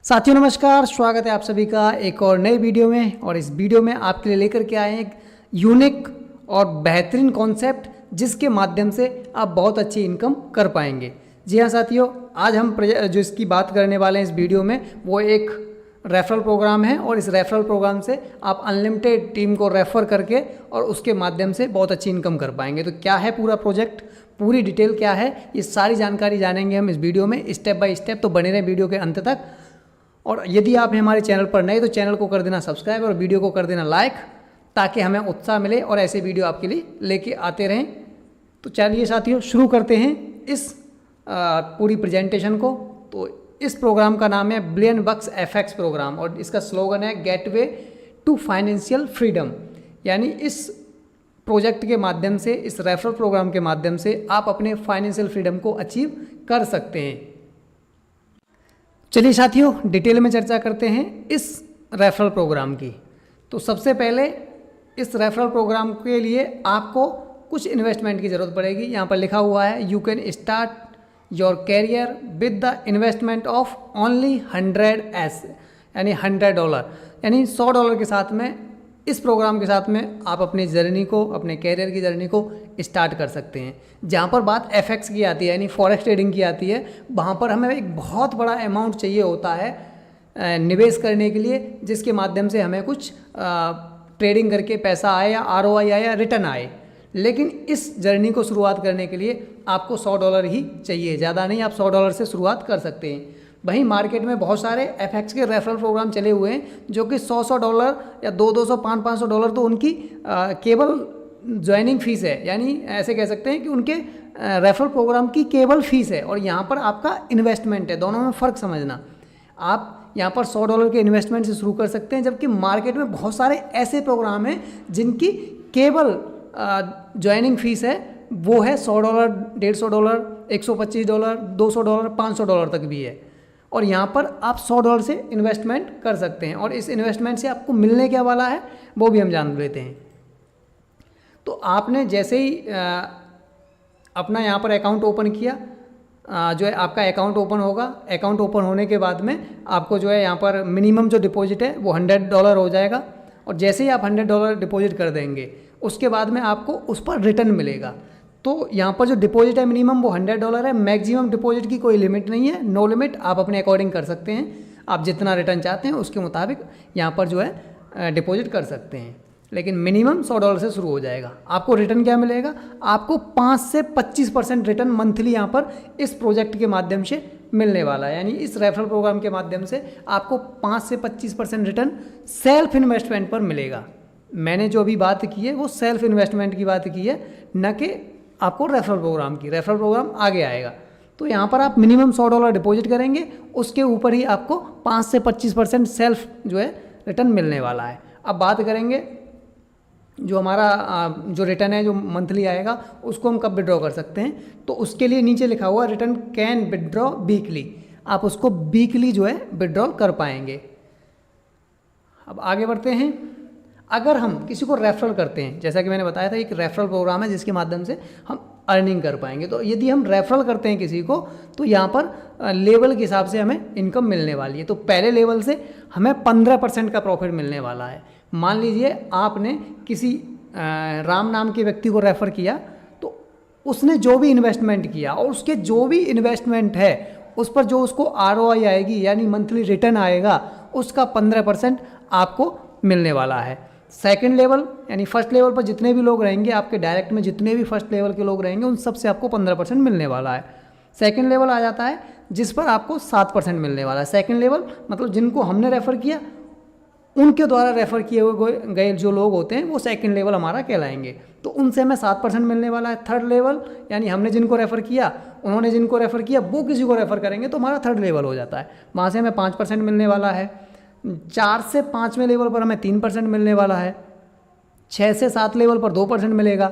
साथियों नमस्कार, स्वागत है आप सभी का एक और नई वीडियो में। और इस वीडियो में आपके लिए लेकर के आए हैं एक यूनिक और बेहतरीन कॉन्सेप्ट जिसके माध्यम से आप बहुत अच्छी इनकम कर पाएंगे। जी हाँ साथियों, आज हम जो इसकी बात करने वाले हैं इस वीडियो में वो एक रेफरल प्रोग्राम है। और इस रेफरल प्रोग्राम से आप अनलिमिटेड टीम को रेफ़र करके और उसके माध्यम से बहुत अच्छी इनकम कर पाएंगे। तो क्या है पूरा प्रोजेक्ट, पूरी डिटेल क्या है, ये सारी जानकारी जानेंगे हम इस वीडियो में स्टेप बाय स्टेप। तो बने रहें वीडियो के अंत तक। और यदि आप हमारे चैनल पर नए तो चैनल को कर देना सब्सक्राइब और वीडियो को कर देना लाइक, ताकि हमें उत्साह मिले और ऐसे वीडियो आपके लिए लेके आते रहें। तो चलिए साथियों शुरू करते हैं इस पूरी प्रेजेंटेशन को। तो इस प्रोग्राम का नाम है बिलियन बक्स एफएक्स प्रोग्राम और इसका स्लोगन है गेटवे टू फाइनेंशियल फ्रीडम। यानी इस प्रोजेक्ट के माध्यम से, इस रेफरल प्रोग्राम के माध्यम से आप अपने फाइनेंशियल फ्रीडम को अचीव कर सकते हैं। चलिए साथियों डिटेल में चर्चा करते हैं इस रेफरल प्रोग्राम की। तो सबसे पहले इस रेफरल प्रोग्राम के लिए आपको कुछ इन्वेस्टमेंट की ज़रूरत पड़ेगी। यहाँ पर लिखा हुआ है you can start your career with the investment of only 100 यानी $100, यानी $100 के साथ में इस प्रोग्राम के साथ में आप अपनी जर्नी को, अपने कैरियर की जर्नी को स्टार्ट कर सकते हैं। जहाँ पर बात एफएक्स की आती है यानी फॉरेक्स ट्रेडिंग की आती है, वहाँ पर हमें एक बहुत बड़ा अमाउंट चाहिए होता है निवेश करने के लिए, जिसके माध्यम से हमें कुछ ट्रेडिंग करके पैसा आए या आरओआई आए या रिटर्न आए। लेकिन इस जर्नी को शुरुआत करने के लिए आपको $100 ही चाहिए, ज़्यादा नहीं। आप $100 से शुरुआत कर सकते हैं। वहीं मार्केट में बहुत सारे एफएक्स के रेफरल प्रोग्राम चले हुए हैं जो कि $100 या $200, $500 तो उनकी केवल ज्वाइनिंग फ़ीस है। यानी ऐसे कह सकते हैं कि उनके रेफरल प्रोग्राम की केवल फ़ीस है और यहाँ पर आपका इन्वेस्टमेंट है। दोनों में फ़र्क समझना। आप यहाँ पर $100 के इन्वेस्टमेंट से शुरू कर सकते हैं, जबकि मार्केट में बहुत सारे ऐसे प्रोग्राम हैं जिनकी केवल ज्वाइनिंग फ़ीस है वो है $100, $150, $125, $200, $500 तक भी है। और यहाँ पर आप $100 से इन्वेस्टमेंट कर सकते हैं और इस इन्वेस्टमेंट से आपको मिलने क्या वाला है वो भी हम जान लेते हैं। तो आपने जैसे ही अपना यहाँ पर अकाउंट ओपन किया, जो है आपका अकाउंट ओपन होगा। अकाउंट ओपन होने के बाद में आपको जो है यहाँ पर मिनिमम जो डिपॉजिट है वो $100 हो जाएगा। और जैसे ही आप $100 डिपॉजिट कर देंगे उसके बाद में आपको उस पर रिटर्न मिलेगा। तो यहाँ पर जो डिपॉजिट है मिनिमम वो $100 है। मैक्सिमम डिपॉजिट की कोई लिमिट नहीं है, नो लिमिट। आप अपने अकॉर्डिंग कर सकते हैं, आप जितना रिटर्न चाहते हैं उसके मुताबिक यहाँ पर जो है डिपॉजिट कर सकते हैं। लेकिन मिनिमम $100 से शुरू हो जाएगा। आपको रिटर्न क्या मिलेगा? आपको 5 से 25% रिटर्न मंथली यहाँ पर इस प्रोजेक्ट के माध्यम से मिलने वाला है। यानी इस रेफरल प्रोग्राम के माध्यम से आपको 5 से 25% रिटर्न सेल्फ इन्वेस्टमेंट पर मिलेगा। मैंने जो अभी बात की है वो सेल्फ इन्वेस्टमेंट की बात की है, न कि आपको रेफरल प्रोग्राम की। रेफरल प्रोग्राम आगे आएगा। तो यहाँ पर आप मिनिमम $100 डिपॉजिट करेंगे, उसके ऊपर ही आपको 5 से 25% सेल्फ जो है रिटर्न मिलने वाला है। अब बात करेंगे जो हमारा जो रिटर्न है जो मंथली आएगा उसको हम कब विड्रॉ कर सकते हैं। तो उसके लिए नीचे लिखा हुआ रिटर्न कैन विड्रॉ वीकली, आप उसको वीकली जो है विड्रॉ कर पाएंगे। अब आगे बढ़ते हैं। अगर हम किसी को रेफरल करते हैं, जैसा कि मैंने बताया था एक रेफरल प्रोग्राम है जिसके माध्यम से हम अर्निंग कर पाएंगे। तो यदि हम रेफरल करते हैं किसी को तो यहाँ पर लेवल के हिसाब से हमें इनकम मिलने वाली है। तो पहले लेवल से हमें 15% का प्रॉफिट मिलने वाला है। मान लीजिए आपने किसी राम नाम के व्यक्ति को रेफ़र किया, तो उसने जो भी इन्वेस्टमेंट किया और उसके जो भी इन्वेस्टमेंट है उस पर जो उसको आरओआई आएगी यानी मंथली रिटर्न आएगा उसका 15% आपको मिलने वाला है। सेकंड लेवल यानी फर्स्ट लेवल पर जितने भी लोग रहेंगे, आपके डायरेक्ट में जितने भी फर्स्ट लेवल के लोग रहेंगे उन सब से आपको 15% मिलने वाला है। सेकंड लेवल आ जाता है जिस पर आपको 7% मिलने वाला है। सेकंड लेवल मतलब जिनको हमने रेफ़र किया उनके द्वारा रेफ़र किए हुए गए जो लोग होते हैं वो सेकंड लेवल हमारा कहलाएंगे। तो उनसे हमें 7% मिलने वाला है। थर्ड लेवल यानी हमने जिनको रेफ़र किया, उन्होंने जिनको रेफ़र किया वो किसी को रेफ़र करेंगे तो हमारा थर्ड लेवल हो जाता है, वहाँ से हमें 5% मिलने वाला है। 4 से 5वें लेवल पर हमें 3% मिलने वाला है। 6 से 7 लेवल पर 2% मिलेगा।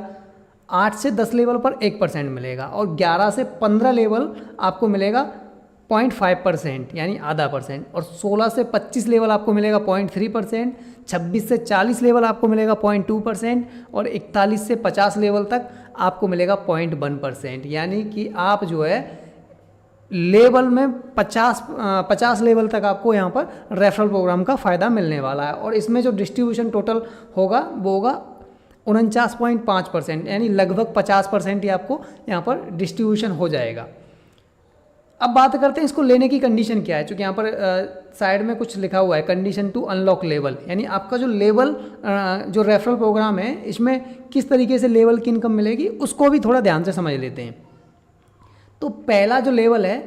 8 से 10 लेवल पर 1% मिलेगा और 11 से 15 लेवल आपको मिलेगा 0.5% यानी आधा %। और 16 से 25 लेवल आपको मिलेगा 0.3%। 26 से 40 लेवल आपको मिलेगा 0.2% और 41 से 50 लेवल तक आपको मिलेगा 0.1%। यानी कि आप जो है लेवल में 50 लेवल तक आपको यहाँ पर रेफरल प्रोग्राम का फ़ायदा मिलने वाला है। और इसमें जो डिस्ट्रीब्यूशन टोटल होगा वो होगा 49.5%, यानी लगभग 50% ही आपको यहाँ पर डिस्ट्रीब्यूशन हो जाएगा। अब बात करते हैं इसको लेने की कंडीशन क्या है, क्योंकि यहाँ पर साइड में कुछ लिखा हुआ है कंडीशन टू अनलॉक लेवल, यानी आपका जो लेवल जो रेफरल प्रोग्राम है इसमें किस तरीके से लेवल की इनकम मिलेगी उसको भी थोड़ा ध्यान से समझ लेते हैं। तो पहला जो लेवल है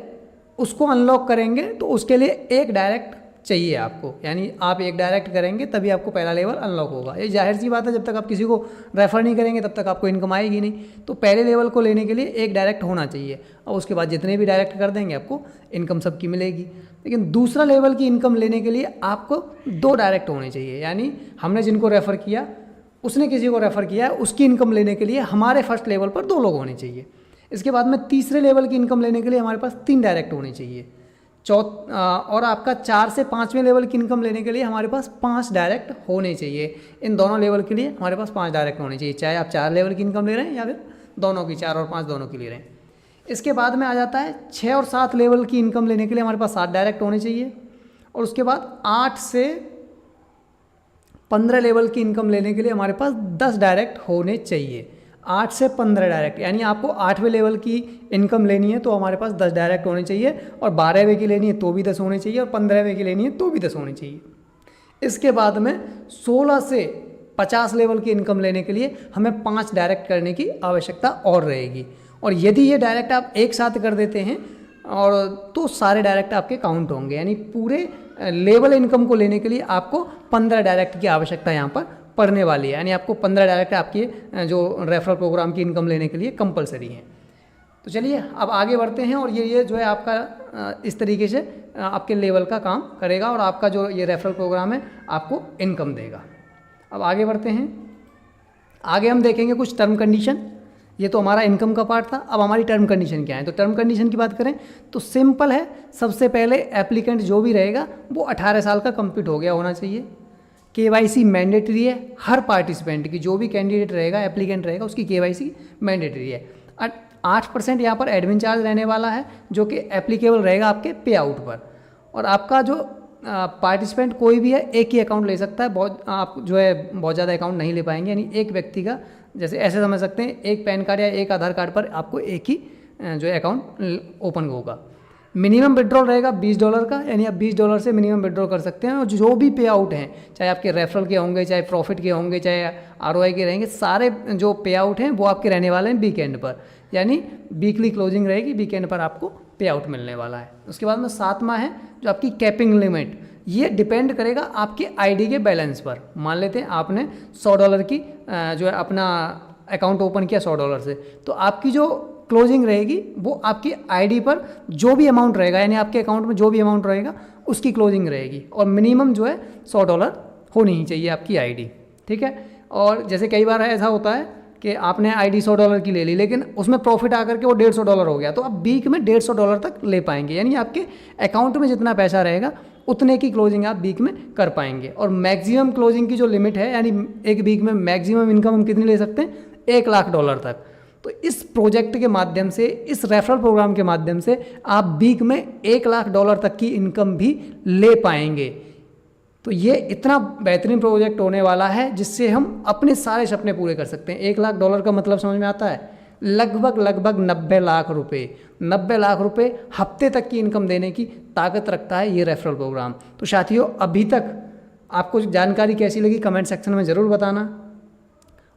उसको अनलॉक करेंगे तो उसके लिए एक डायरेक्ट चाहिए आपको, यानी आप एक डायरेक्ट करेंगे तभी आपको पहला लेवल अनलॉक होगा। ये जाहिर सी बात है, जब तक आप किसी को रेफ़र नहीं करेंगे तब तक आपको इनकम आएगी नहीं। तो पहले लेवल को लेने के लिए एक डायरेक्ट होना चाहिए और उसके बाद जितने भी डायरेक्ट कर देंगे आपको इनकम सबकी मिलेगी। लेकिन दूसरा लेवल की इनकम लेने के लिए आपको 2 डायरेक्ट होने चाहिए, यानी हमने जिनको रेफ़र किया उसने किसी को रेफ़र किया, उसकी इनकम लेने के लिए हमारे फर्स्ट लेवल पर 2 लोग होने चाहिए। इसके बाद में तीसरे लेवल की इनकम लेने के लिए हमारे पास 3 डायरेक्ट होने चाहिए। और आपका 4 से 5वें लेवल की इनकम लेने के लिए हमारे पास 5 डायरेक्ट होने चाहिए। इन दोनों लेवल के लिए हमारे पास 5 डायरेक्ट होने चाहिए, चाहे आप 4 लेवल की इनकम ले रहे हैं या फिर दोनों की 4 और 5 दोनों की ले रहे हैं। इसके बाद में आ जाता है 6 और 7 लेवल की इनकम लेने के लिए हमारे पास 7 डायरेक्ट होने चाहिए। और उसके बाद 8 से 15 लेवल की इनकम लेने के लिए हमारे पास 10 डायरेक्ट होने चाहिए। 8 से 15 डायरेक्ट, यानी आपको 8वें लेवल की इनकम लेनी है तो हमारे पास 10 डायरेक्ट होने चाहिए, और 12वें की लेनी है तो भी 10 होने चाहिए, और 15वें की लेनी है तो भी 10 होने चाहिए। इसके बाद में 16 से 50 लेवल की इनकम लेने के लिए हमें 5 डायरेक्ट करने की आवश्यकता और रहेगी। और यदि ये डायरेक्ट आप एक साथ कर देते हैं और तो सारे डायरेक्ट आपके काउंट होंगे, यानी पूरे लेवल इनकम को लेने के लिए आपको 15 डायरेक्ट की आवश्यकता यहाँ पर पड़ने वाली है, यानी आपको 15 डायरेक्ट आपकी जो रेफरल प्रोग्राम की इनकम लेने के लिए कंपलसरी है। तो चलिए अब आगे बढ़ते हैं, और ये जो है आपका इस तरीके से आपके लेवल का काम करेगा और आपका जो ये रेफरल प्रोग्राम है आपको इनकम देगा। अब आगे बढ़ते हैं, आगे हम देखेंगे कुछ टर्म कंडीशन। ये तो हमारा इनकम का पार्ट था। अब हमारी टर्म कंडीशन क्या है, तो टर्म कंडीशन की बात करें तो सिंपल है। सबसे पहले एप्लीकेंट जो भी रहेगा वो 18 साल का कंप्लीट हो गया होना चाहिए। KYC मैंडेटरी है हर पार्टिसिपेंट की, जो भी कैंडिडेट रहेगा एप्लीकेंट रहेगा उसकी KYC मैंडेटरी है। 8% यहाँ पर एडमिन चार्ज रहने वाला है जो कि एप्लीकेबल रहेगा आपके पे आउट पर। और आपका जो पार्टिसिपेंट कोई भी है एक ही अकाउंट ले सकता है, आप जो है बहुत ज़्यादा अकाउंट नहीं ले पाएंगे, यानी एक व्यक्ति का, जैसे ऐसे समझ सकते हैं एक पैन कार्ड या एक आधार कार्ड पर आपको एक ही जो है अकाउंट ओपन होगा। मिनिमम विड्रॉल रहेगा $20 का, यानी आप $20 से मिनिमम विड्रॉल कर सकते हैं। और जो भी पे आउट हैं, चाहे आपके रेफरल के होंगे, चाहे प्रॉफिट के होंगे, चाहे ROI के रहेंगे, सारे जो पे आउट हैं वो आपके रहने वाले हैं वीकेंड पर, यानी वीकली क्लोजिंग रहेगी, वीकेंड पर आपको पे आउट मिलने वाला है। उसके बाद में 7वां है जो आपकी कैपिंग लिमिट। ये डिपेंड करेगा आपके ID के बैलेंस पर। मान लेते हैं आपने $100 की जो है अपना अकाउंट ओपन किया $100 से, तो आपकी जो क्लोजिंग रहेगी वो आपकी ID पर जो भी अमाउंट रहेगा, यानी आपके अकाउंट में जो भी अमाउंट रहेगा उसकी क्लोजिंग रहेगी। और मिनिमम जो है $100 होनी ही चाहिए आपकी ID, ठीक है। और जैसे कई बार ऐसा होता है कि आपने ID $100 की ले ली, लेकिन उसमें प्रॉफिट आकर के वो $150 हो गया, तो आप वीक में $150 तक ले पाएंगे, यानी आपके अकाउंट में जितना पैसा रहेगा उतने की क्लोजिंग आप वीक में कर पाएंगे। और मैक्सिमम क्लोजिंग की जो लिमिट है, यानी एक वीक में मैक्सिमम इनकम हम कितनी ले सकते हैं, $1 लाख तक। तो इस प्रोजेक्ट के माध्यम से, इस रेफरल प्रोग्राम के माध्यम से आप वीक में $1 लाख तक की इनकम भी ले पाएंगे। तो ये इतना बेहतरीन प्रोजेक्ट होने वाला है जिससे हम अपने सारे सपने पूरे कर सकते हैं। $1 लाख का मतलब समझ में आता है, लगभग 90 लाख रुपए, 90 लाख रुपए हफ्ते तक की इनकम देने की ताकत रखता है ये रेफरल प्रोग्राम। तो साथियों, अभी तक आपको जानकारी कैसी लगी कमेंट सेक्शन में ज़रूर बताना,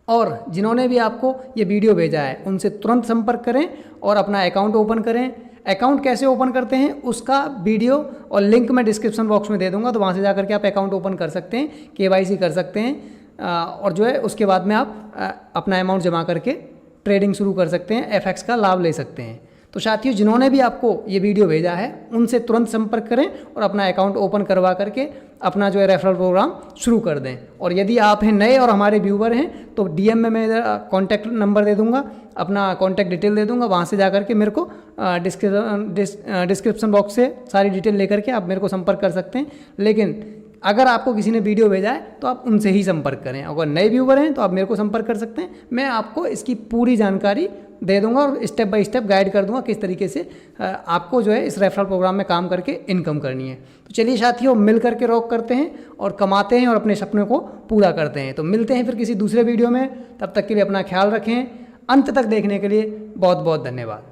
और जिन्होंने भी आपको ये वीडियो भेजा है उनसे तुरंत संपर्क करें और अपना अकाउंट ओपन करें। अकाउंट कैसे ओपन करते हैं उसका वीडियो और लिंक मैं डिस्क्रिप्शन बॉक्स में दे दूंगा, तो वहाँ से जाकर के आप अकाउंट ओपन कर सकते हैं, KYC कर सकते हैं, और जो है उसके बाद में आप अपना अमाउंट जमा करके ट्रेडिंग शुरू कर सकते हैं, FX का लाभ ले सकते हैं। तो साथियों, जिन्होंने भी आपको ये वीडियो भेजा है उनसे तुरंत संपर्क करें और अपना अकाउंट ओपन करवा करके अपना जो है रेफरल प्रोग्राम शुरू कर दें। और यदि आप हैं नए और हमारे व्यूवर हैं तो DM में मैं कॉन्टैक्ट नंबर दे दूंगा, अपना कॉन्टैक्ट डिटेल दे दूंगा, वहाँ से जा कर के मेरे को डिस्क्रिप्शन बॉक्स से सारी डिटेल लेकर के आप मेरे को संपर्क कर सकते हैं। लेकिन अगर आपको किसी ने वीडियो भेजा है तो आप उनसे ही संपर्क करें। अगर नए व्यूवर हैं तो आप मेरे को संपर्क कर सकते हैं, मैं आपको इसकी पूरी जानकारी दे दूंगा और स्टेप बाय स्टेप गाइड कर दूंगा किस तरीके से आपको जो है इस रेफरल प्रोग्राम में काम करके इनकम करनी है। तो चलिए साथियों, मिल करके रॉक करते हैं और कमाते हैं और अपने सपनों को पूरा करते हैं। तो मिलते हैं फिर किसी दूसरे वीडियो में, तब तक के लिए अपना ख्याल रखें। अंत तक देखने के लिए बहुत बहुत धन्यवाद।